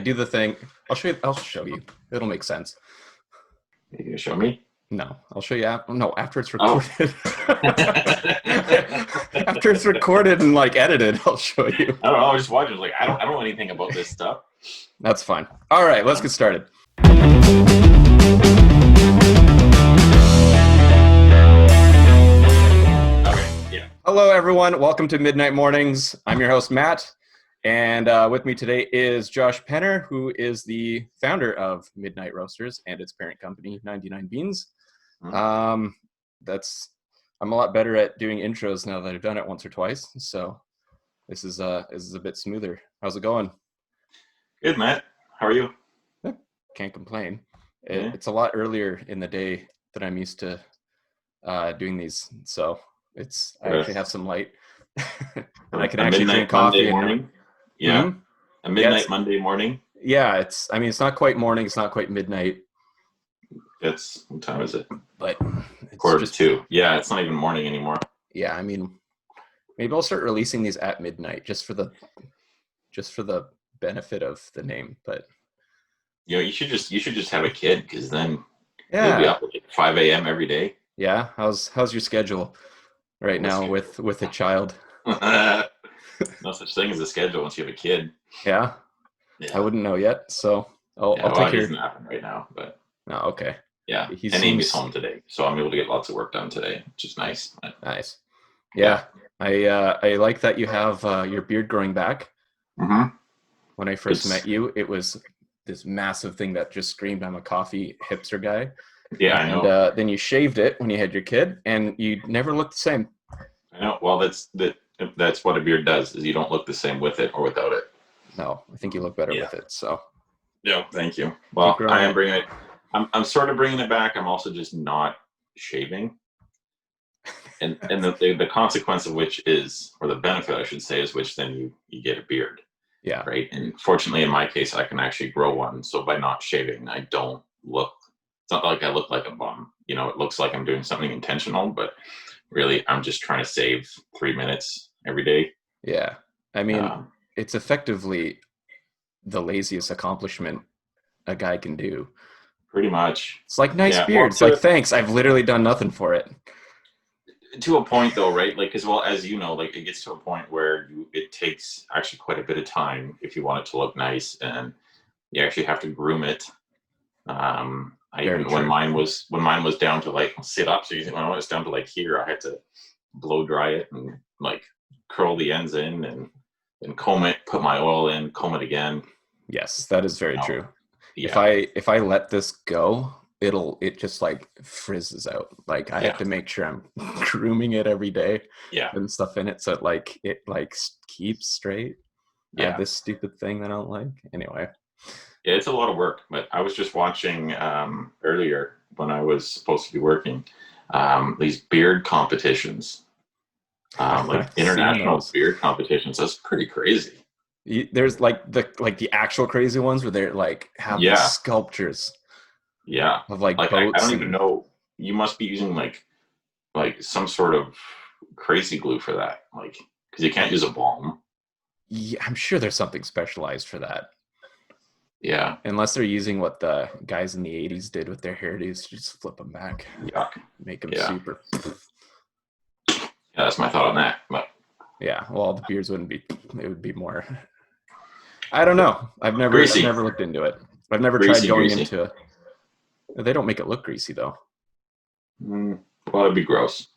do the thing. I'll show you. It'll make sense. You gonna show me? No, I'll show you. No, after it's Oh. recorded. After it's recorded and like edited, I'll show you. I don't know. I was just watching. I was like, I don't know anything about this stuff. That's fine. All right, let's get started. Yeah. Hello, everyone. Welcome to Midnight Mornings. I'm your host, Matt. And with me today is Josh Penner, who is the founder of Midnight Roasters and its parent company, 99 Beans. I'm a lot better at doing intros now that I've done it once or twice. So this is a bit smoother. How's it going? Good, Matt. How are you? Can't complain. Yeah. It's a lot earlier in the day than I'm used to doing these. So I actually have some light. And I can actually drink coffee. Monday morning. Yeah. Mm-hmm. A midnight Monday morning. Yeah, it's not quite morning. It's not quite midnight. What time is it? But it's Quarter to 2. Yeah, it's not even morning anymore. Yeah, I mean, maybe I'll start releasing these at midnight just for the benefit of the name. But You should just have a kid, because then yeah, you'll be up at 5 a.m. every day. Yeah, how's your schedule right now with a child? No such thing as a schedule once you have a kid. Yeah. I wouldn't know yet, so I'll take your. It doesn't happen right now, but no, okay. Yeah, Amy's home today, so I'm able to get lots of work done today, which is nice. Nice. Yeah. I like that you have your beard growing back. Mm-hmm. When I first met you, it was this massive thing that just screamed, "I'm a coffee hipster guy." Yeah, and, I know. Then you shaved it when you had your kid, and you never looked the same. I know. Well, that's what a beard does, is you don't look the same with it or without it. No, I think you look better with it. So. Yeah, thank you. Well, I am bringing it. I'm sort of bringing it back. I'm also just not shaving, and the consequence of which is, or the benefit I should say, is which then you get a beard. Yeah. Right. And fortunately, in my case, I can actually grow one. So by not shaving, I don't look. It's not like I look like a bum. It looks like I'm doing something intentional, but really, I'm just trying to save 3 minutes every day. Yeah. I mean, it's effectively the laziest accomplishment a guy can do. Pretty much. It's like, nice beard. It's like, thanks. I've literally done nothing for it. To a point, though, right? Like, as well as it gets to a point where it takes actually quite a bit of time if you want it to look nice, and you actually have to groom it. When mine was down to like sit-ups, when it was down to like here, I had to blow dry it and like curl the ends in and comb it, put my oil in, comb it again. Yes, that is very true. Yeah. If I let this go, it just like frizzes out. Like I have to make sure I'm grooming it every day. Yeah. And stuff in it so it keeps straight. Yeah. This stupid thing that I don't like. Anyway. Yeah, it's a lot of work. But I was just watching earlier when I was supposed to be working these beard competitions, like international beard competitions. That's pretty crazy. There's like the actual crazy ones where they're like have the sculptures. Yeah. Of like boats. I don't even know. You must be using like some sort of crazy glue for that, like, because you can't use a balm. Yeah, I'm sure there's something specialized for that. Yeah. Unless they're using what the guys in the 80s did with their hairdos, just flip them back. Yuck. Make them super. Yeah, that's my thought on that. But yeah, well, the beards wouldn't be. It would be more. I don't know. I've never looked into it. I've never tried going into. They don't make it look greasy though. Well, it'd be gross.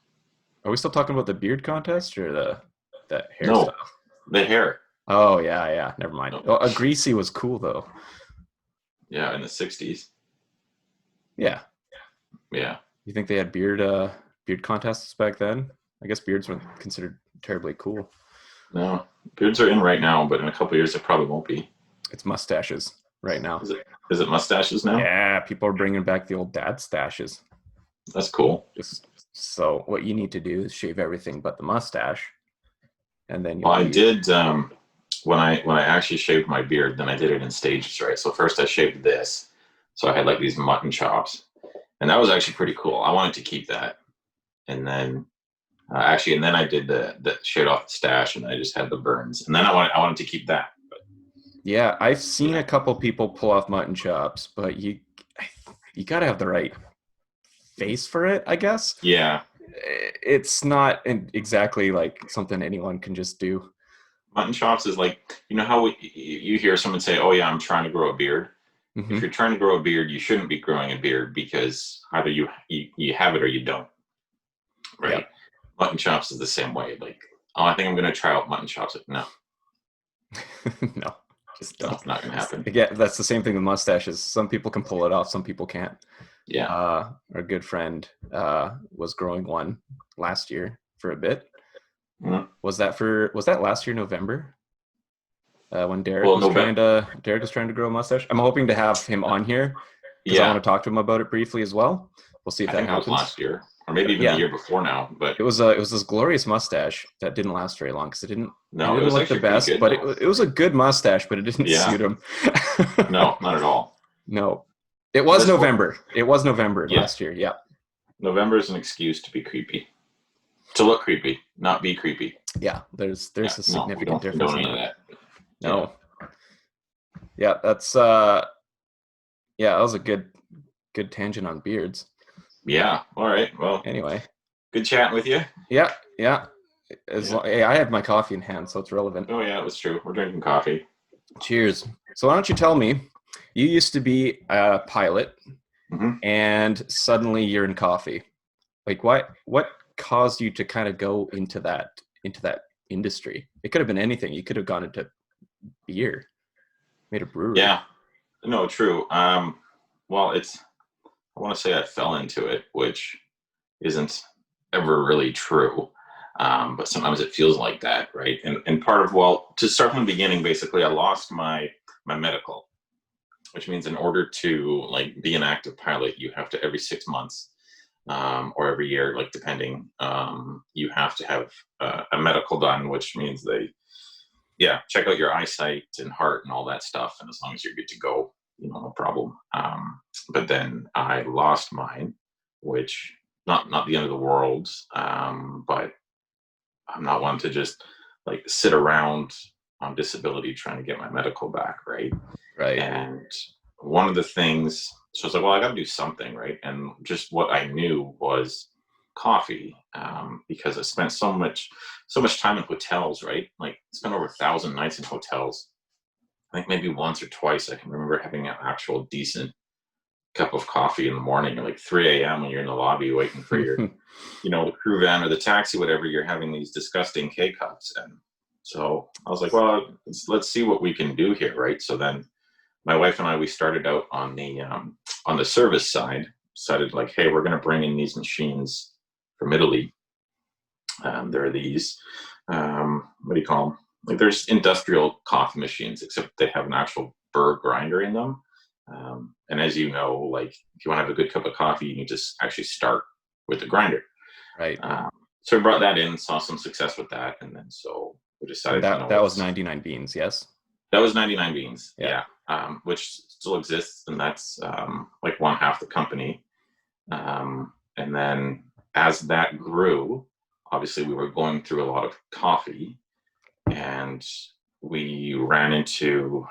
Are we still talking about the beard contest or the hairstyle? No, the hair. Oh yeah. Never mind. No. Well, a greasy was cool though. Yeah, in the 60s. Yeah. Yeah. You think they had beard contests back then? I guess beards weren't considered terribly cool. No, beards are in right now, but in a couple of years it probably won't be. It's mustaches right now. Is it mustaches now? Yeah, people are bringing back the old dad stashes. That's cool. So what you need to do is shave everything but the mustache, and then. I did when I actually shaved my beard. Then I did it in stages, right? So first I shaved this, so I had like these mutton chops, and that was actually pretty cool. I wanted to keep that, and then I did the shaved off the stash, and I just had the burns, and then I wanted to keep that. But Yeah, I've seen a couple people pull off mutton chops, but you got to have the right face for it, I guess. Yeah. It's not exactly like something anyone can just do. Mutton chops is like, you know how you hear someone say, "Oh yeah, I'm trying to grow a beard." If Hmm. you're trying to grow a beard, you shouldn't be growing a beard because either you have it or you don't, Yeah. right? Mutton chops is the same way. Like, oh, I think I'm going to try out mutton chops. Like, no, No, just no, don't. it's not going to happen. Yeah, that's the same thing with mustaches. Some people can pull it off, some people can't. Yeah. Our good friend was growing one last year for a bit. Mm-hmm. Was that last year November? When Well, November. Derek was trying to grow a mustache. I'm hoping to have him on here because I Yeah, want to talk to him about it briefly as well. We'll see if I that think that was happens. last year, or maybe even the Yeah, year before now. But it was this glorious mustache that didn't last very long because it no, it didn't was look the actually pretty best, good but though. it was a good mustache, but it didn't Yeah. suit him. No, not at all. No, it was This November. It was November Yeah. last year. Yeah. November is an excuse to be creepy, to look creepy, not be creepy. Yeah, there's Yeah, a no, we significant don't difference in any of that. that. No. Yeah, that's yeah, that was a good tangent on beards. Yeah. All right. Well, Anyway. good chatting with you. Yeah, yeah. Yeah. Hey, I had my coffee in hand, so it's relevant. Oh yeah, it was true. We're drinking coffee. Cheers. So why don't you tell me, you used to be a pilot, Mm-hmm. and suddenly you're in coffee. Like, what caused you to kind of go into that industry? It could have been anything. You could have gone into beer, made a brewery. Yeah. No, true. Well, I want to say I fell into it, which isn't ever really true. But sometimes it feels like that, right? And part of, well, to start from the beginning, basically, I lost my medical, which means in order to like be an active pilot, you have to every 6 months or every year, like depending, you have to have a medical done, which means they, yeah, check out your eyesight and heart and all that stuff. And as long as you're good to go, no problem. But then I lost mine, which not the end of the world, but I'm not one to just like sit around on disability trying to get my medical back, right? Right. And one of the things, so I was like, well, I got to do something, right? And just what I knew was coffee, because I spent so much time in hotels, right? Like spent over 1,000 nights in hotels. I think maybe once or twice I can remember having an actual decent cup of coffee in the morning at like 3 a.m. when you're in the lobby waiting for your, the crew van or the taxi, whatever. You're having these disgusting K cups, and so I was like, well, let's see what we can do here, right? So then my wife and I, we started out on the service side. Decided like, hey, we're going to bring in these machines from Italy. There are these, what do you call them? Like there's industrial coffee machines, except they have an actual burr grinder in them. And as you know, like if you want to have a good cup of coffee, you need to actually start with the grinder. Right. So we brought that in, saw some success with that, and then so we decided that was 99 Beans, yes. That was 99 Beans, yeah. Which still exists, and that's like one half the company. And then as that grew, obviously we were going through a lot of coffee, and we ran into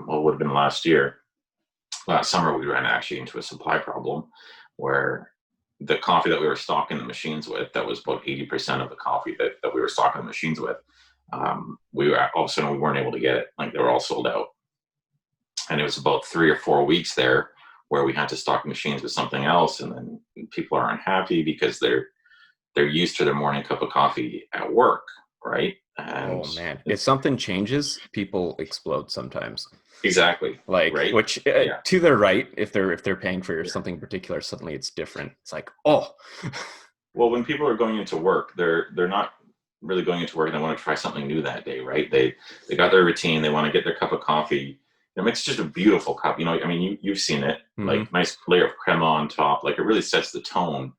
what would have been last summer, we ran actually into a supply problem where the coffee that we were stocking the machines with, that was about 80% of the coffee that we were stocking the machines with, we were all of a sudden we weren't able to get it. Like they were all sold out. And it was about 3 or 4 weeks there where we had to stock machines with something else, and then people are unhappy because they're used to their morning cup of coffee at work, right? And oh man, if something changes, people explode sometimes. Exactly. Like, right? Which to their right, if they're paying for something particular, suddenly it's different. It's like, oh. Well, when people are going into work, they're not really going into work and they want to try something new that day, right? They got their routine, they want to get their cup of coffee. It makes just a beautiful cup. I mean, you've seen it, like nice layer of crema on top. Like it really sets the tone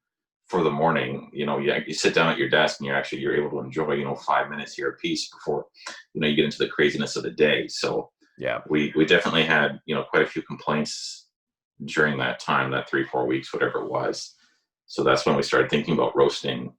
for the morning. You sit down at your desk and you're able to enjoy, 5 minutes here a piece before, you get into the craziness of the day. So yeah, we definitely had, quite a few complaints during that time, that 3-4 weeks, whatever it was. So that's when we started thinking about roasting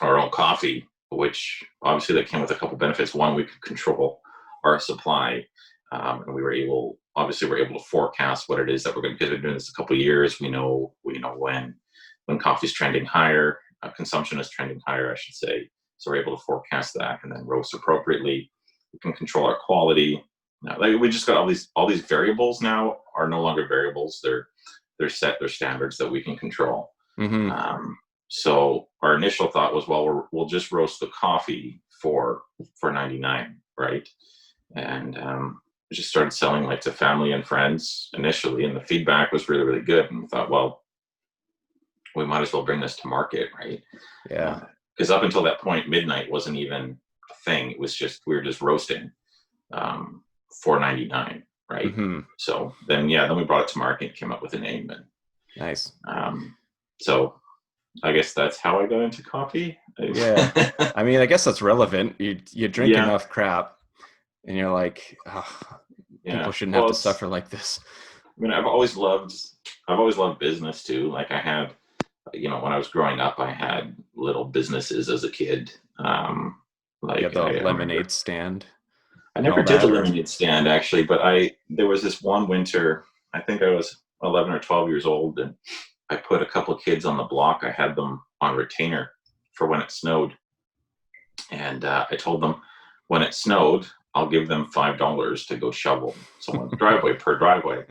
our own coffee, which obviously that came with a couple benefits. One, we could control our supply, and we're able to forecast what it is that we're going to, because we've been doing this a couple of years. We know when coffee's trending higher, consumption is trending higher, I should say. So we're able to forecast that and then roast appropriately. We can control our quality. Now, like, we just got all these variables now are no longer variables. They're set. They're standards that we can control. Mm-hmm. So our initial thought was, well, we'll just roast the coffee for $99, right? And we just started selling like to family and friends initially, and the feedback was really, really good. And we thought, well, we might as well bring this to market, right? Yeah. Because up until that point, midnight wasn't even a thing. It was just, we were just roasting for $99, right? Mm-hmm. So then we brought it to market, came up with a name, and nice. So I guess that's how I got into coffee. Yeah. I mean, I guess that's relevant. You drink enough crap and you're like, oh, people shouldn't have to suffer like this. I mean, I've always loved business too. Like I had, when I was growing up, I had little businesses as a kid. Like the lemonade stand. I never did the lemonade stand actually, but there was this one winter, I think I was 11 or 12 years old, and I put a couple of kids on the block. I had them on retainer for when it snowed. And I told them when it snowed, I'll give them $5 to go shovel someone's driveway per driveway.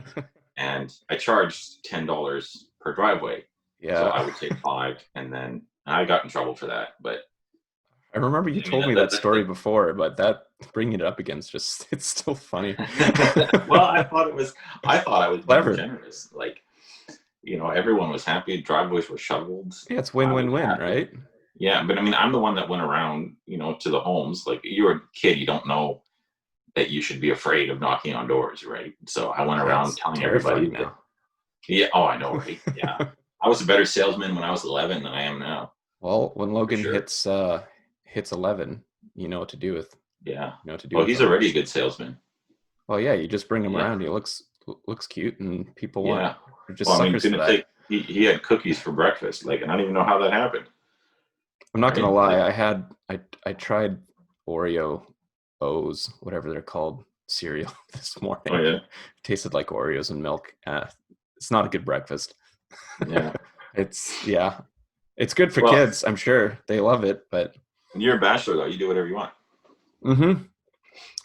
And I charged $10 per driveway. Yeah. So I would take 5, and then I got in trouble for that. But I remember you told me that story before, but that bringing it up again is just, it's still funny. Well, I thought I was clever, generous. Like, everyone was happy. Driveways were shoveled. Yeah, it's win-win-win, right? Yeah, but I mean, I'm the one that went around, to the homes. Like, you're a kid, you don't know that you should be afraid of knocking on doors, right? So I went around telling everybody. Yeah. Oh, I know, right? Yeah. I was a better salesman when I was 11 than I am now. Well, when Logan hits 11, you know what to do with. Yeah. He's already a good salesman. Well, yeah, you just bring him around. He looks cute, and people want. Just suckers for that. He had cookies for breakfast. Like, and I don't even know how that happened. I'm not gonna lie. I tried Oreo O's, whatever they're called, cereal this morning. Oh yeah. It tasted like Oreos and milk. It's not a good breakfast. Yeah. It's good for kids. I'm sure they love it, but you're a bachelor though. You do whatever you want. Mm-hmm.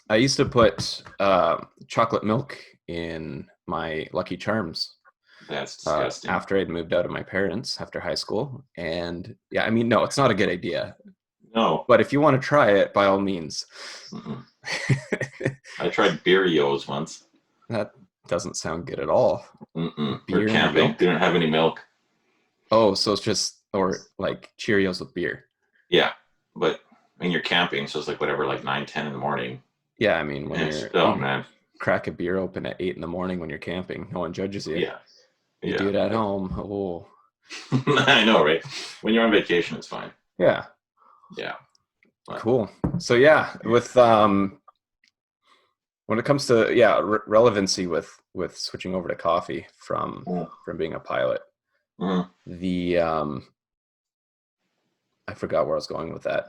I used to put chocolate milk in my Lucky Charms. That's disgusting. After I'd moved out of my parents after high school. And yeah, I mean, no, it's not a good idea. No. But if you want to try it, by all means. I tried Beerios once. That doesn't sound good at all. Beer camping. Didn't have any milk. Oh, so it's just, or like Cheerios with beer. Yeah. But I mean, you're camping, so it's like whatever, like 9, 10 in the morning. Yeah, I mean, when man. Crack a beer open at 8 in the morning when you're camping. No one judges you. Yeah. You do it at home. Oh. I know, right? When you're on vacation, it's fine. Yeah. Yeah. But. Cool. So yeah, with when it comes to relevancy with switching over to coffee from being a pilot, the I forgot where I was going with that.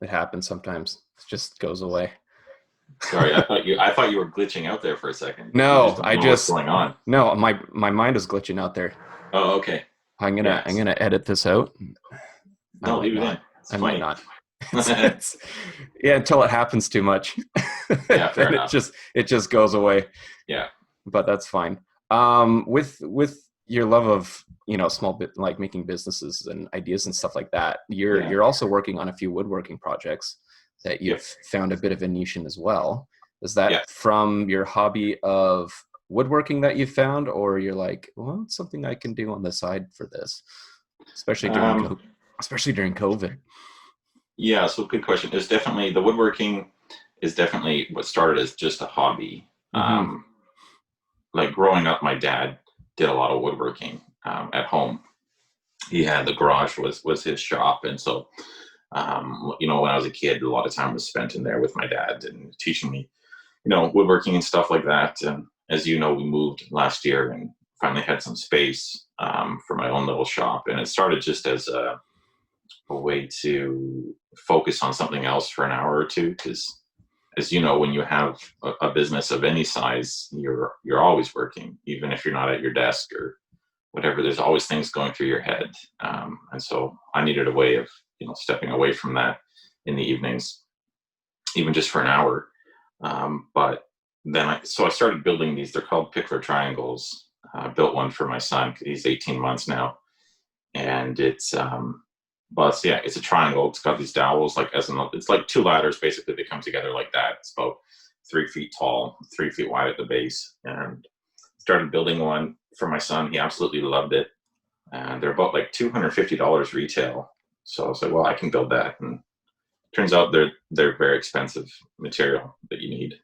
It happens sometimes. It just goes away. Sorry, I thought you were glitching out there for a second. No, what's going on. No, my mind is glitching out there. Oh, okay. I'm gonna edit this out. No, leave it in. I might not. Until it happens too much. Yeah, fair enough. It just goes away. Yeah, but that's fine. With your love of small bit like making businesses and ideas and stuff like that, you're also working on a few woodworking projects that you've found a bit of a niche in as well. Is that from your hobby of woodworking that you found, or you're like, well, it's something I can do on the side for this, especially during COVID? Yeah, so good question. It's definitely, the woodworking is definitely what started as just a hobby. Like growing up, my dad did a lot of woodworking at home. He had the garage was his shop, and so when I was a kid, a lot of time was spent in there with my dad and teaching me, woodworking and stuff like that. And as you know, we moved last year and finally had some space for my own little shop, and it started just as a way to focus on something else for an hour or two, because as you know, when you have a business of any size, you're always working, even if you're not at your desk or whatever. There's always things going through your head, and so I needed a way of stepping away from that in the evenings, even just for an hour. But then I started building these. They're called pickler triangles. I built one for my son. He's 18 months now, and it's it's a triangle. It's got these dowels, it's like two ladders basically. They come together like that. It's about 3 feet tall, 3 feet wide at the base, and started building one for my son. He absolutely loved it, and they're about like $250 retail. So I was like, well, I can build that, and turns out they're very expensive material that you need.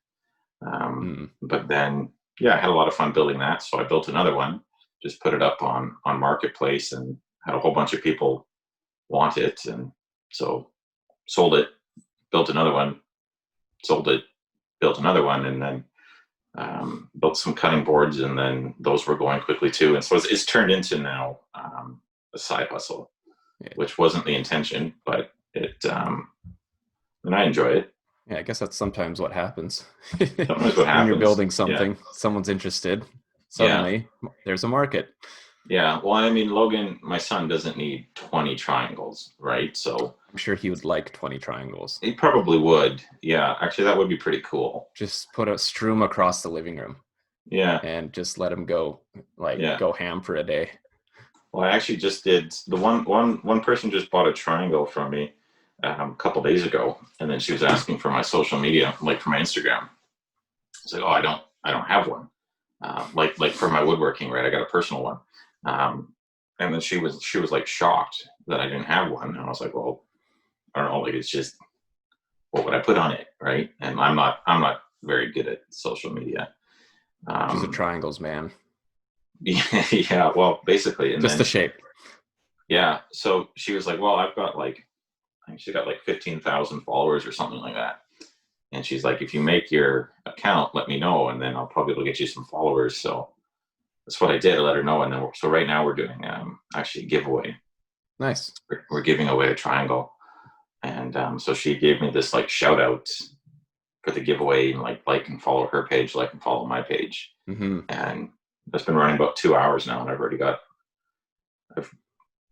But then, I had a lot of fun building that. So I built another one, just put it up on Marketplace, and had a whole bunch of people want it. And so sold it, built another one, sold it, built another one, and then built some cutting boards, and then those were going quickly too. And so it's turned into now a side hustle, which wasn't the intention, but and I enjoy it. Yeah, I guess that's sometimes what happens. Sometimes what happens. When you're building something, someone's interested. Suddenly, there's a market. Yeah, well, I mean, Logan, my son, doesn't need 20 triangles, right? So I'm sure he would like 20 triangles. He probably would. Yeah, actually, that would be pretty cool. Just strew them across the living room. Yeah. And just let him go, go ham for a day. Well, I actually just did. The one person just bought a triangle from me a couple days ago, and then she was asking for my social media, like for my Instagram. It's like, oh, I don't have one. Like for my woodworking, right? I got a personal one. And then she was like shocked that I didn't have one, and I was like, well, I don't know, like, it's just, what would I put on it, right? And I'm not very good at social media. She's a triangles man. Yeah, well, basically, and just the shape. Yeah, so she was like, well, I think she got like 15,000 followers or something like that. And she's like, if you make your account, let me know, and then I'll probably be able to get you some followers. So that's what I did. I let her know, and then so right now we're doing actually a giveaway. Nice. We're giving away a triangle, and so she gave me this like shout out for the giveaway, and like and follow her page, like and follow my page, and that's been running about 2 hours now, and I've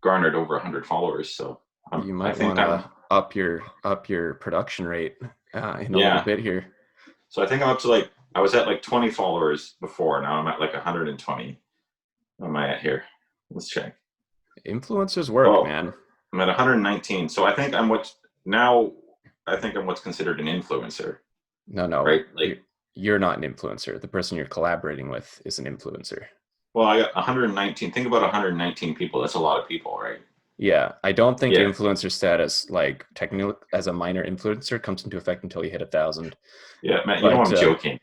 garnered over 100 followers. So you might want to up your production rate in a little bit here. So I think I'm up to I was at like 20 followers before. Now I'm at like 120. What am I at here? Let's check. Influencers work, man. I'm at 119. So I think I'm what's considered an influencer. No. Right? You're not an influencer. The person you're collaborating with is an influencer. Well, I got 119. Think about 119 people. That's a lot of people, right? Yeah, I don't think influencer status, like technically as a minor influencer, comes into effect until you hit 1,000. Yeah, man, you know I'm joking.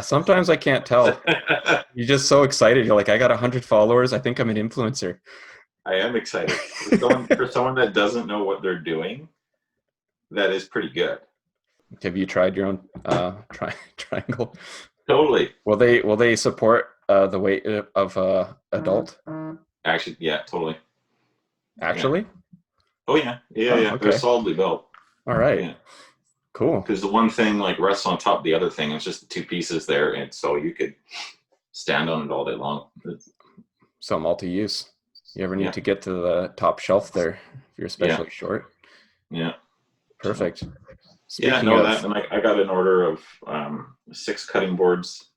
Sometimes I can't tell. You're just so excited. You're like, I got 100 followers. I think I'm an influencer. I am excited. For someone that doesn't know what they're doing, that is pretty good. Have you tried your own triangle? Totally. Will they support the weight of adult? Actually, yeah, totally. Actually? Yeah. Oh yeah. Okay. They're solidly built. All right. Yeah. Cool. Because the one thing rests on top of the other thing. It's just the two pieces there, and so you could stand on it all day long. So multi-use. You ever need to get to the top shelf there if you're especially short? Yeah. Perfect. And I got an order of 6 cutting boards.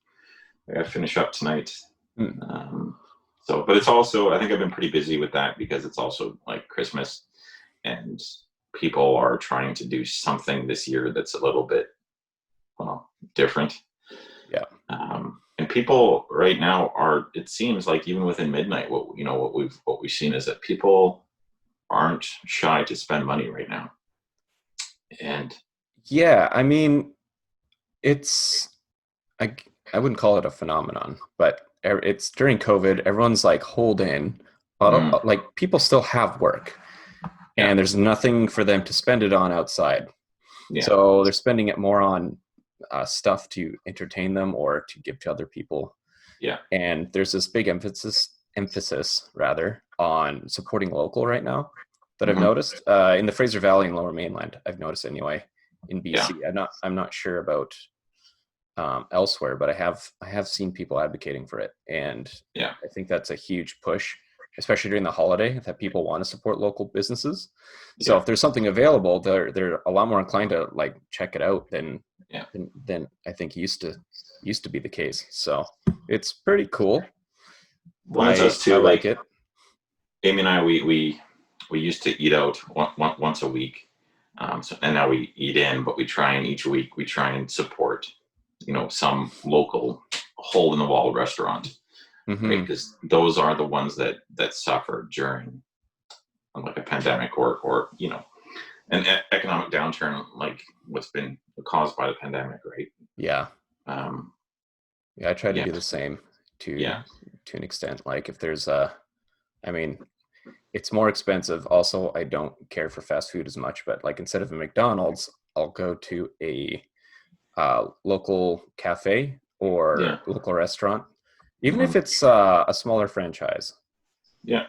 I got to finish up tonight. But it's also, I think I've been pretty busy with that because it's also like Christmas, and people are trying to do something this year that's a little bit, different. Yeah. And people right now it seems like even within Midnight, what we've seen is that people aren't shy to spend money right now. And yeah, I mean, I wouldn't call it a phenomenon, but it's during COVID, everyone's like holed in, like people still have work, and there's nothing for them to spend it on outside. So they're spending it more on stuff to entertain them or to give to other people. And there's this big emphasis rather on supporting local right now that I've noticed in the Fraser Valley and Lower Mainland. I've noticed anyway, in BC. I'm not sure about elsewhere, but I have seen people advocating for it, and yeah, I think that's a huge push, especially during the holiday, that people want to support local businesses. So if there's something available, they're a lot more inclined to like check it out than I think used to be the case. So it's pretty cool. Well, it's us too. I like it. Amy and I, we used to eat out once a week, and now we eat in. But each week we try and support, some local hole in the wall restaurant, right? Because those are the ones that suffer during like a pandemic or an economic downturn like what's been caused by the pandemic, right? Yeah. I try to do the same to an extent. Like if there's it's more expensive. Also, I don't care for fast food as much, but like instead of a McDonald's, I'll go to a local cafe or local restaurant, even if it's a smaller franchise. Yeah.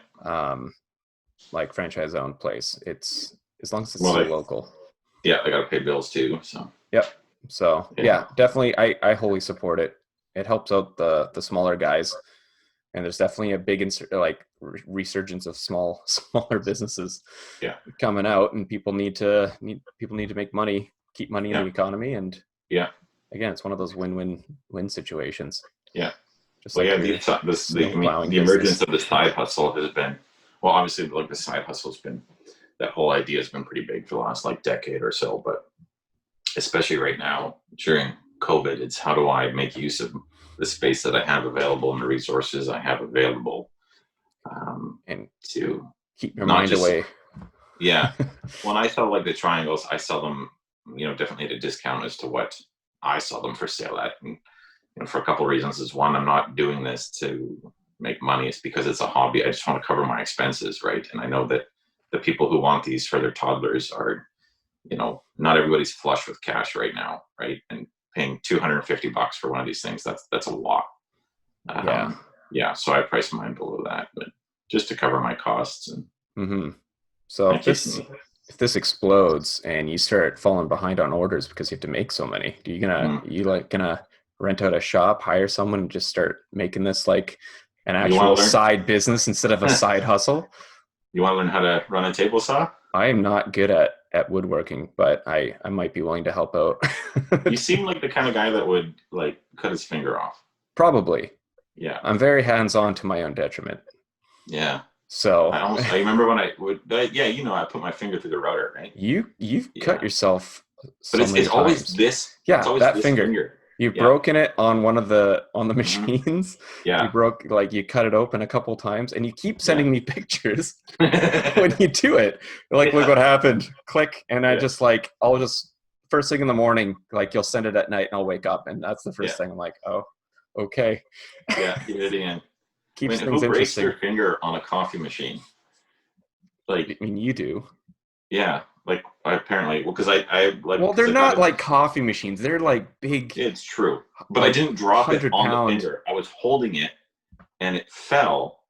Like franchise-owned place. It's as long as it's still local. Yeah, I gotta pay bills too. So. Yep. So definitely, I wholly support it. It helps out the smaller guys. And there's definitely a big resurgence of smaller businesses coming out, and people need to make money, keep money in the economy, and again, it's one of those win-win-win situations. Yeah. Just the emergence of the side hustle has been, well, obviously, like the side hustle has been, that whole idea has been pretty big for the last like decade or so, but especially right now during COVID, it's how do I make use of the space that I have available and the resources I have available, and to keep your mind away. Yeah. When I sell like the triangles, I sell them, definitely at a discount as to what I sell them for sale at. And, for a couple of reasons is one, I'm not doing this to make money. It's because it's a hobby. I just want to cover my expenses. Right. And I know that the people who want these for their toddlers are, not everybody's flush with cash right now. Right. And paying $250 for one of these things, that's a lot. So I price mine below that, but just to cover my costs. And so if this explodes and you start falling behind on orders because you have to make so many, are you gonna rent out a shop, hire someone, and just start making this like an actual side business instead of a side hustle? You want to learn how to run a table saw? I am not good at woodworking, but I might be willing to help out. You seem like the kind of guy that would like cut his finger off. Probably. Yeah. I'm very hands-on to my own detriment. Yeah. So I remember when I put my finger through the router, right? You've cut yourself. But it's always this. Yeah, it's always that this finger. You've broken it on one of the machines. Yeah. You cut it open a couple times, and you keep sending me pictures when you do it. You're like, look what happened. Click. And I'll just first thing in the morning, like you'll send it at night and I'll wake up and that's the first thing I'm like, oh, okay. Yeah, get it in. Keeps things who breaks interesting. their finger on a coffee machine? Like, I mean, you do. Yeah. Like apparently, because I like. Well, they're not like coffee machines. They're like big. It's true, but I didn't drop it on the finger. I was holding it, and it fell,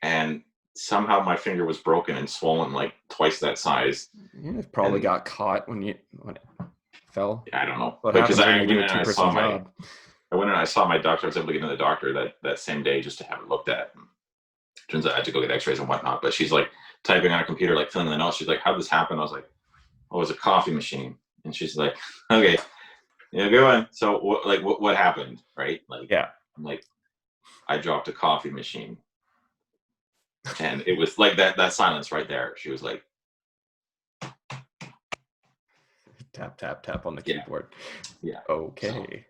and somehow my finger was broken and swollen like twice that size. Yeah, it probably got caught when it fell. Yeah, I don't know. Because I went and I saw my doctor. I was able to get to the doctor that same day just to have it looked at. Turns out I had to go get X-rays and whatnot. But she's like typing on a computer, like filling the notes. She's like, "How'd this happen?" I was like, "Oh, it was a coffee machine." And she's like, "Okay, go on." So what happened, right? Like, yeah, I'm like, I dropped a coffee machine, and it was like that silence right there. She was like, tap tap tap on the keyboard. Yeah. Okay.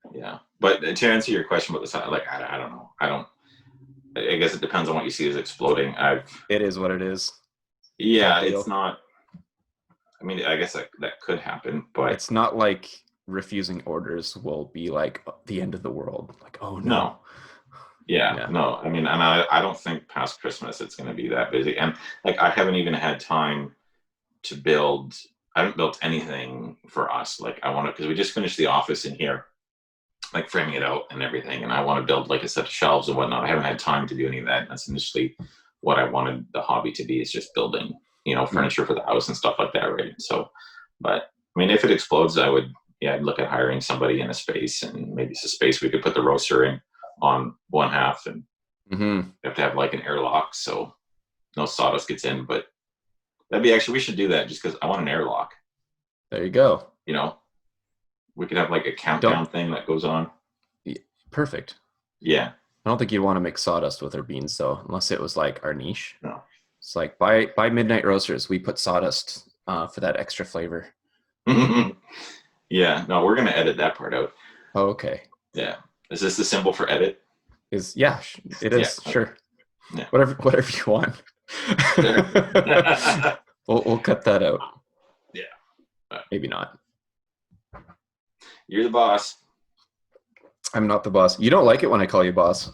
So, yeah, but to answer your question about the silence, like I don't know. I guess it depends on what you see as exploding. It is what it is. Yeah, it's not. I mean, I guess that could happen, but it's not like refusing orders will be like the end of the world. Like, oh no. Yeah, no. I mean, and I don't think past Christmas it's going to be that busy. And like, I haven't even had time to build. I haven't built anything for us. Like, I want to, because we just finished the office in here, like framing it out and everything. And I want to build like a set of shelves and whatnot. I haven't had time to do any of that. That's initially what I wanted the hobby to be, is just building, furniture for the house and stuff like that. Right. So, but mean, if it explodes, I'd look at hiring somebody in a space, and maybe it's a space we could put the roaster in on one half, and you have to have like an airlock so no sawdust gets in. But we should do that just because I want an airlock. There you go. You know, we could have like a countdown thing that goes on. Perfect. Yeah. I don't think you'd want to mix sawdust with our beans though, unless it was like our niche. No. It's like by Midnight Roasters, we put sawdust for that extra flavor. Yeah. No, we're gonna edit that part out. Oh, okay. Yeah. Is this the symbol for edit? It is. Yeah. Sure. Yeah. Whatever you want. We'll cut that out. Yeah. Maybe not. You're the boss. I'm not the boss. You don't like it when I call you boss.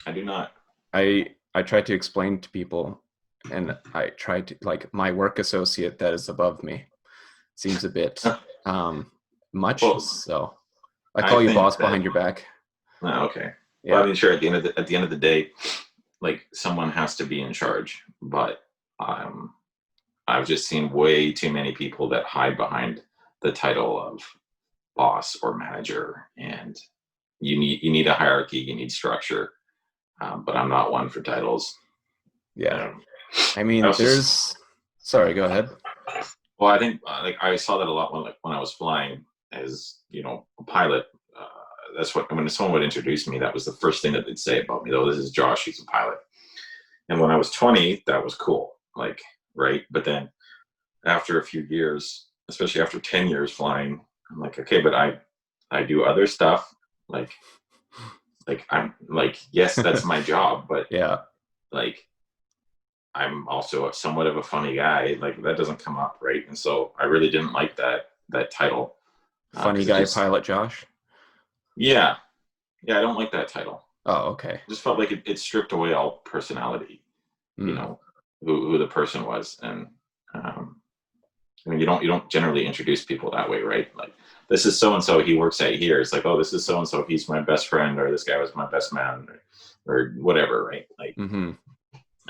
I do not. I try to explain to people, and I try to, like, my work associate that is above me seems a bit much. Well, so I call you boss behind your back. Oh, okay. Yeah. Well, I mean, sure. At the end of the day, like, someone has to be in charge. But I've just seen way too many people that hide behind the title of boss or manager, and you need a hierarchy, you need structure. But I'm not one for titles. Yeah. I mean, sorry, go ahead. Well, I think I saw that a lot when I was flying as, a pilot. That's when someone would introduce me, that was the first thing that they'd say about me. Though, this is Josh, he's a pilot. And when I was 20, that was cool. Like, right. But then after a few years, especially after 10 years flying, I'm like, okay, but I do other stuff. Like I'm like, yes, that's my job, but yeah, like, I'm also somewhat of a funny guy. Like, that doesn't come up, right? And so I really didn't like that title. Funny guy pilot Josh? Yeah. Yeah, I don't like that title. Oh, okay. I just felt like it stripped away all personality, who the person was. And I mean, you don't generally introduce people that way, right? Like, this is so-and-so, he works at here. It's like, oh, this is so-and-so, he's my best friend, or this guy was my best man, or whatever, right? Like, I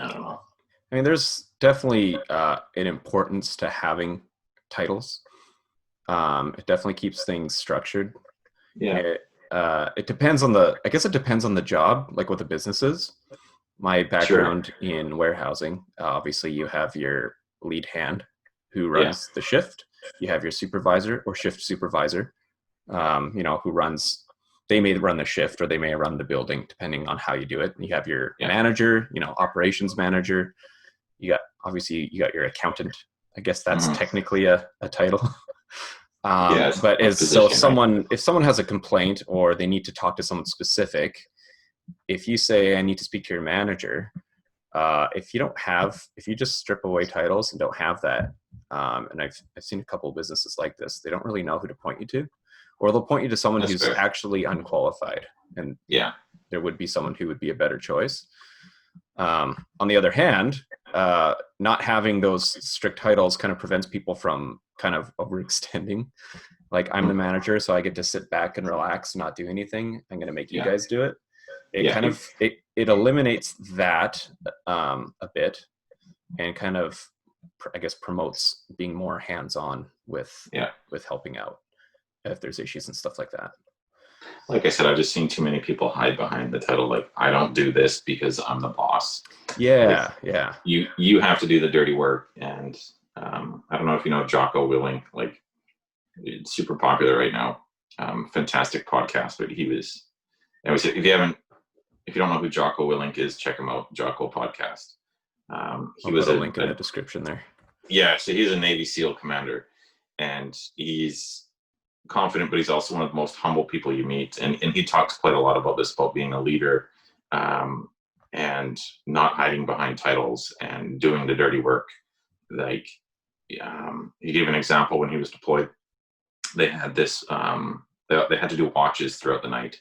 don't know. I mean, there's definitely an importance to having titles. It definitely keeps things structured. Yeah. It depends on the job, like what the business is. My background in warehousing, obviously you have your lead hand who runs the shift. You have your supervisor or shift supervisor, who runs, they may run the shift or they may run the building depending on how you do it. You have your manager, operations manager. You got your accountant. I guess that's technically a title. But if someone has a complaint or they need to talk to someone specific, if you say, I need to speak to your manager, if you just strip away titles and don't have that, and I've seen a couple of businesses like this, they don't really know who to point you to, or they'll point you to someone who's actually unqualified, and there would be someone who would be a better choice. On the other hand, not having those strict titles kind of prevents people from kind of overextending. Like, I'm the manager, so I get to sit back and relax, not do anything. I'm going to make you guys do it. It eliminates that a bit, and kind of, I guess, promotes being more hands-on with helping out if there's issues and stuff like that. Like I said, I've just seen too many people hide behind the title. Like, I don't do this because I'm the boss. Yeah, like, you have to do the dirty work. And I don't know if you know Jocko Willing. Like, it's super popular right now. Fantastic podcast. But if you don't know who Jocko Willink is, check him out. Jocko podcast. I'll put a link in the description there. Yeah, so he's a Navy SEAL commander, and he's confident, but he's also one of the most humble people you meet. And he talks quite a lot about this, about being a leader, and not hiding behind titles and doing the dirty work. Like, he gave an example when he was deployed. They had this. They had to do watches throughout the night.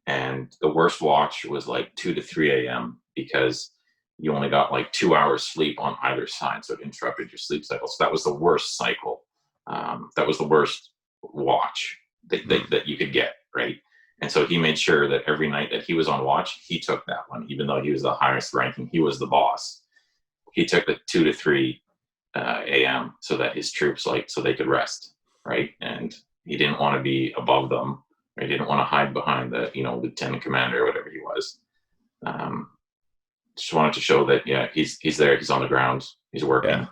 And the worst watch was like 2 to 3 a.m. because you only got like 2 hours sleep on either side. So it interrupted your sleep cycle. So that was the worst cycle. That was the worst watch that you could get, right? And so he made sure that every night that he was on watch, he took that one, even though he was the highest ranking, he was the boss. He took the 2 to 3 a.m. so that his troops, so they could rest, right? And he didn't want to be above them. Or he didn't want to hide behind the, lieutenant commander or whatever he was. Just wanted to show that, he's there, he's on the ground, he's working. Yeah.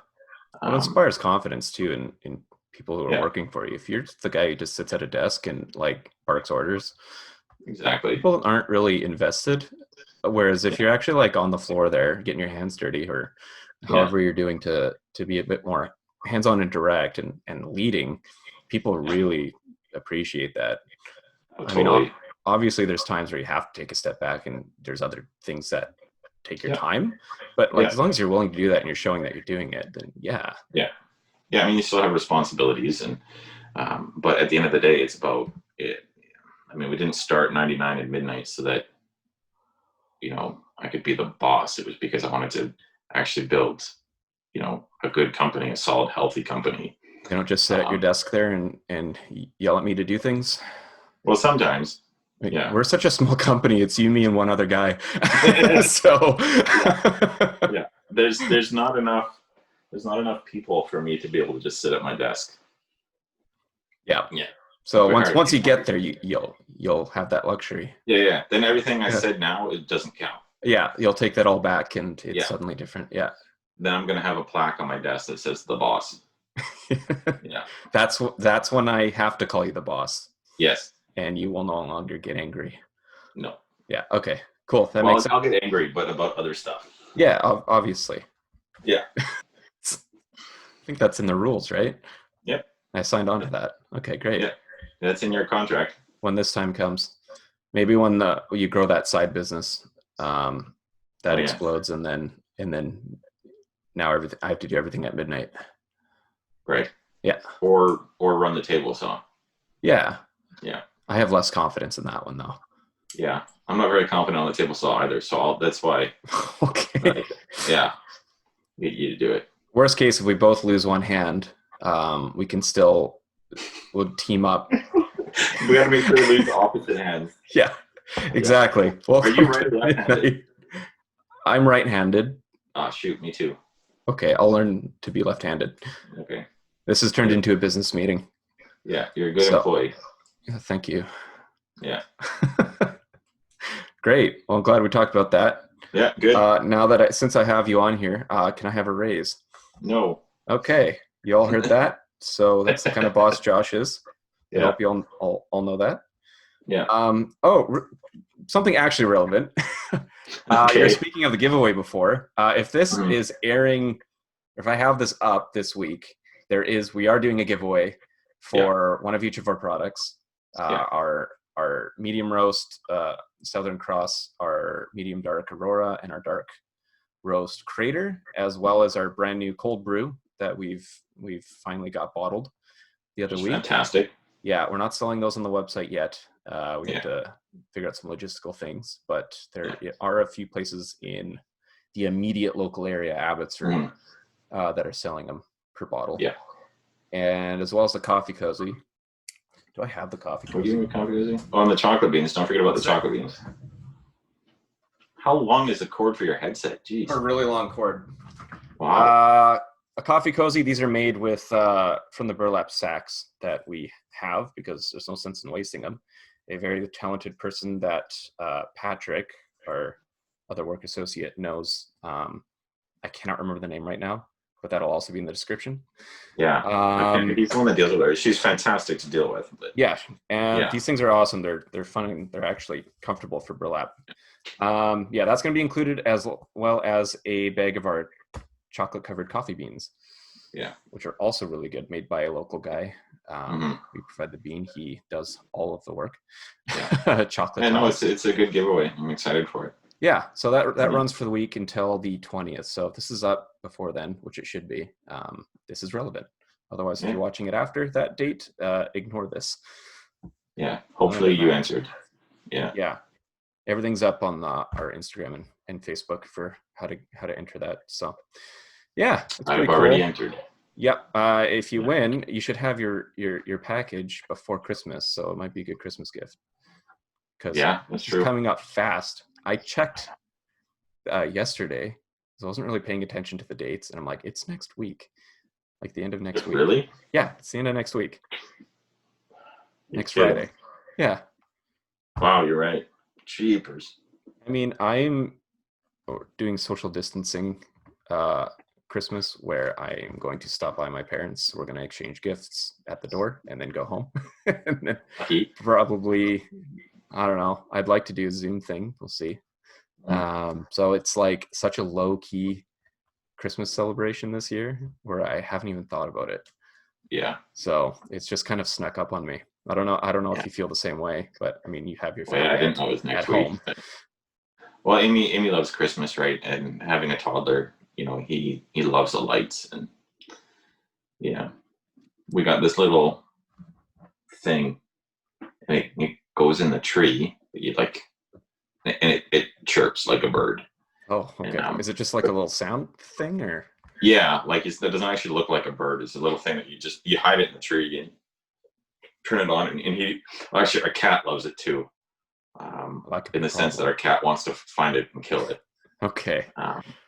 Well, it inspires confidence too in people who are working for you. If you're the guy who just sits at a desk and like barks orders, exactly, people aren't really invested. Whereas if you're actually like on the floor there, getting your hands dirty, or however you're doing to be a bit more hands-on and direct and leading, people really appreciate that. Oh, totally. I mean, obviously there's times where you have to take a step back and there's other things that take your time, but like as long as you're willing to do that and you're showing that you're doing it, then yeah. I mean, you still have responsibilities, and but at the end of the day, it's about it. I mean, we didn't start 99 at midnight so that I could be the boss. It was because I wanted to actually build a good company, a solid, healthy company. You don't just sit at your desk there and yell at me to do things. Well, sometimes. We're such a small company. It's you, me, and one other guy. So there's not enough people for me to be able to just sit at my desk. Yeah. So once you get there, you'll have that luxury. Yeah. Then everything I said now, it doesn't count. Yeah, you'll take that all back, and it's suddenly different. Yeah. Then I'm gonna have a plaque on my desk that says "the boss." Yeah. That's when I have to call you the boss. Yes. And you will no longer get angry. No. Yeah. Okay. Cool. That makes sense. I'll get angry, but about other stuff. Yeah. Obviously. Yeah. I think that's in the rules, right? Yep. I signed on to that. Okay. Great. Yeah. That's in your contract. When this time comes, maybe when you grow that side business, that explodes, and then now I have to do everything at midnight. Right. Yeah. Or run the table saw. Yeah. Yeah. I have less confidence in that one though. Yeah. I'm not very confident on the table saw either, so that's why. Okay. Yeah. Get you to do it. Worst case, if we both lose one hand, we can we'll team up. We got to make sure we lose the opposite hands. Yeah. Exactly. Well, are you right or left-handed? I'm right-handed. Ah, shoot, me too. Okay, I'll learn to be left-handed. Okay. This has turned into a business meeting. Yeah, you're a good employee. Thank you. Yeah. Great. Well, I'm glad we talked about that. Yeah, good. Now that since I have you on here, can I have a raise? No. Okay. You all heard that? So that's the kind of boss Josh is. I hope you all know that. Yeah. Something actually relevant. You're speaking of the giveaway before. If this is airing, if I have this up this week, we are doing a giveaway for one of each of our products. Our medium roast Southern Cross, our medium dark Aurora, and our dark roast Crater, as well as our brand new cold brew that we've finally got bottled the other week. Fantastic. Yeah, we're not selling those on the website yet. We have to figure out some logistical things, but there are a few places in the immediate local area, Abbotsford, that are selling them per bottle. Yeah. And as well as the coffee cozy. Do I have the coffee cozy? Are you doing coffee cozy? Oh, and the chocolate beans. Don't forget about the chocolate beans. How long is the cord for your headset? Jeez. A really long cord. Wow. A coffee cozy. These are made with from the burlap sacks that we have because there's no sense in wasting them. A very talented person that Patrick, our other work associate, knows. I cannot remember the name right now, but that'll also be in the description. Yeah. He's the one that deals with her. She's fantastic to deal with. But these things are awesome. They're fun and they're actually comfortable for burlap. That's going to be included as well as a bag of our chocolate covered coffee beans. Yeah. Which are also really good, made by a local guy. We provide the bean. He does all of the work. Yeah. Chocolate. And it's a good giveaway. I'm excited for it. Yeah. So that runs for the week until the 20th. So if this is up before then, which it should be, this is relevant. Otherwise, if you're watching it after that date, ignore this. Yeah. Hopefully you answered. Yeah. Yeah. Everything's up on our Instagram and Facebook for how to enter that. So yeah, I've already entered. Yep. If you win, you should have your package before Christmas. So it might be a good Christmas gift. Because that's true. It's coming up fast. I checked yesterday, so I wasn't really paying attention to the dates, and I'm like, it's next week. like the end of next week. Really? Yeah, it's the end of next week. Next kidding. Friday. Yeah. Wow, you're right. Jeepers. I mean, I'm doing social distancing Christmas, where I'm going to stop by my parents. We're going to exchange gifts at the door and then go home. And then probably, I don't know, I'd like to do a Zoom thing. We'll see. So it's like such a low key Christmas celebration this year where I haven't even thought about it. Yeah. So it's just kind of snuck up on me. I don't know if you feel the same way, but I mean, you have your family I didn't know it was next week. Home. Well, Amy loves Christmas, right? And having a toddler, he loves the lights, and we got this little thing, and it goes in the tree. And it chirps like a bird. Oh, okay. And, is it just like a little sound thing, or? Yeah, that doesn't actually look like a bird. It's a little thing that you hide it in the tree and turn it on, and actually our cat loves it too. In the sense that our cat wants to find it and kill it. Okay.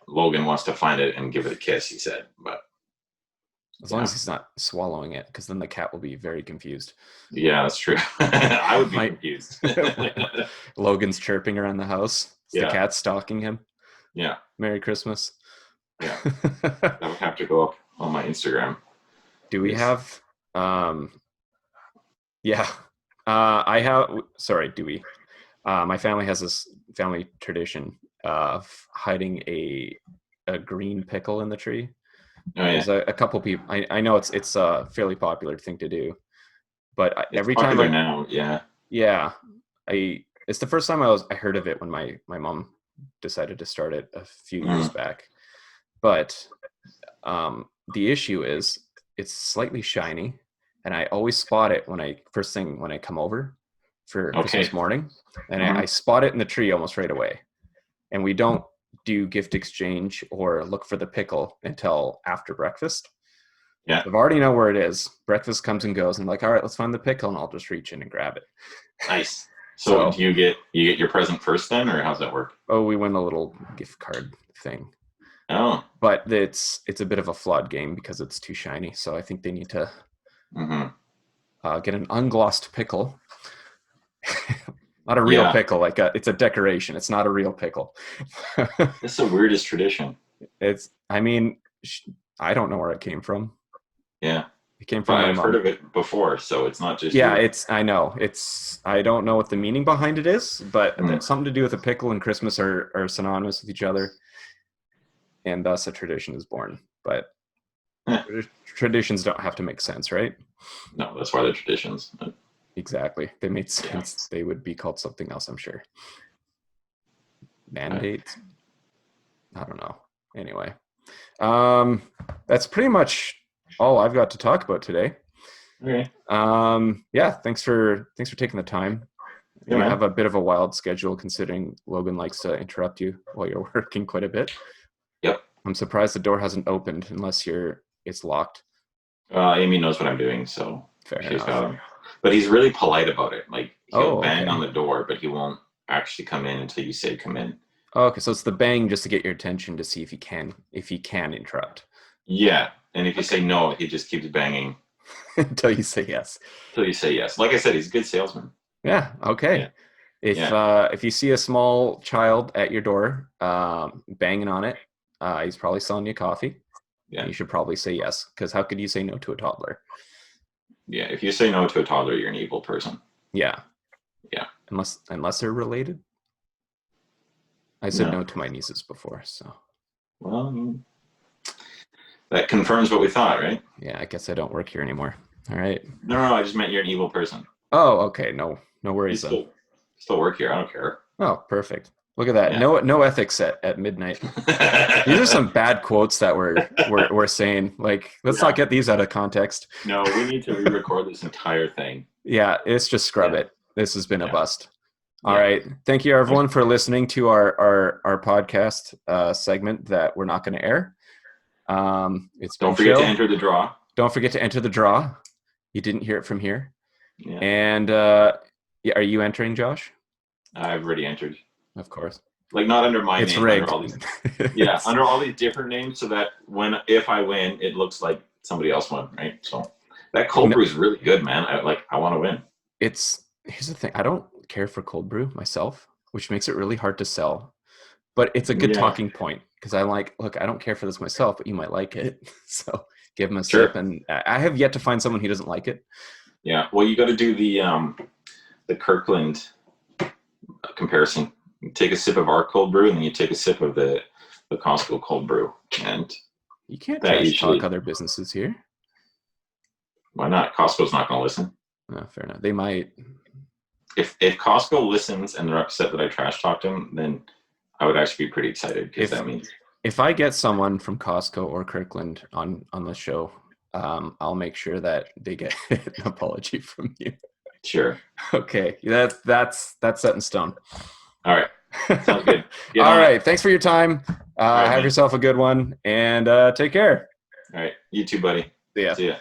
Logan wants to find it and give it a kiss, he said, but as long as he's not swallowing it, because then the cat will be very confused. Yeah, that's true. I would be confused. Logan's chirping around the house. The cat stalking him. Yeah. Merry Christmas. Yeah. That would have to go up on my Instagram. Do we have do we? My family has this family tradition of hiding a green pickle in the tree. Oh, yeah. There's a couple people. I know it's a fairly popular thing to do, but it's every time it's the first time I heard of it when my mom decided to start it a few years back. But the issue is it's slightly shiny, and I always spot it when I come over for Christmas morning, and I spot it in the tree almost right away. And we don't do gift exchange or look for the pickle until after breakfast. Yeah. I already know where it is. Breakfast comes and goes, and I'm like, all right, let's find the pickle, and I'll just reach in and grab it. Nice. So do you get your present first then, or how's that work? Oh, we win a little gift card thing. Oh. But it's a bit of a flawed game because it's too shiny. So I think they need to get an unglossed pickle. Not a real pickle, it's a decoration. It's not a real pickle. It's the weirdest tradition. I don't know where it came from. Yeah. It came from my mom. I've heard of it before, so it's not just I know. I don't know what the meaning behind it is, but something to do with a pickle and Christmas are synonymous with each other. And thus a tradition is born. But traditions don't have to make sense, right? No, that's why they're traditions. Exactly. They made sense. They would be called something else, I'm sure. Mandates? I don't know. Anyway. That's pretty much all I've got to talk about today. Okay. Thanks for taking the time. You have a bit of a wild schedule considering Logan likes to interrupt you while you're working quite a bit. Yep. I'm surprised the door hasn't opened unless it's locked. Amy knows what I'm doing, so fair enough. But he's really polite about it. He'll bang on the door, but he won't actually come in until you say come in. Oh, okay, so it's the bang just to get your attention to see if he can interrupt. Yeah, and if you say no, he just keeps banging until you say yes. Like I said, he's a good salesman. Yeah. Okay. Yeah. If you see a small child at your door banging on it, he's probably selling you coffee. Yeah. You should probably say yes, because how could you say no to a toddler? Yeah, if you say no to a toddler, you're an evil person. Yeah. Yeah. Unless they're related. I said no to my nieces before, so. Well, that confirms what we thought, right? Yeah, I guess I don't work here anymore. All right. No, I just meant you're an evil person. Oh, okay. No worries. You still work here. I don't care. Oh, perfect. Look at that. Yeah. No ethics at midnight. These are some bad quotes that we're saying. Let's not get these out of context. No, we need to re-record this entire thing. Yeah, it's just scrub it. This has been a bust. All right. Thank you, everyone, for listening to our podcast segment that we're not going to air. Don't forget to enter the draw. Don't forget to enter the draw. You didn't hear it from here. Yeah. And are you entering, Josh? I've already entered. Of course. Not under my name. It's rigged. Under all these, under all these different names, so that if I win, it looks like somebody else won, right? So that cold brew is really good, man. I want to win. Here's the thing. I don't care for cold brew myself, which makes it really hard to sell. But it's a good talking point because I'm like, look, I don't care for this myself, but you might like it. So give them a sip. And I have yet to find someone who doesn't like it. Yeah. Well, you got to do the Kirkland comparison. You take a sip of our cold brew, and then you take a sip of the Costco cold brew, and you can't trash talk other businesses here. Why not? Costco's not going to listen. No, fair enough. They might. If Costco listens and they're upset that I trash talked them, then I would actually be pretty excited because that means if I get someone from Costco or Kirkland on the show, I'll make sure that they get an apology from you. Sure. Okay. That's set in stone. All right. Sounds good. All right. Thanks for your time. Have yourself a good one and take care. All right. You too, buddy. See ya. See ya.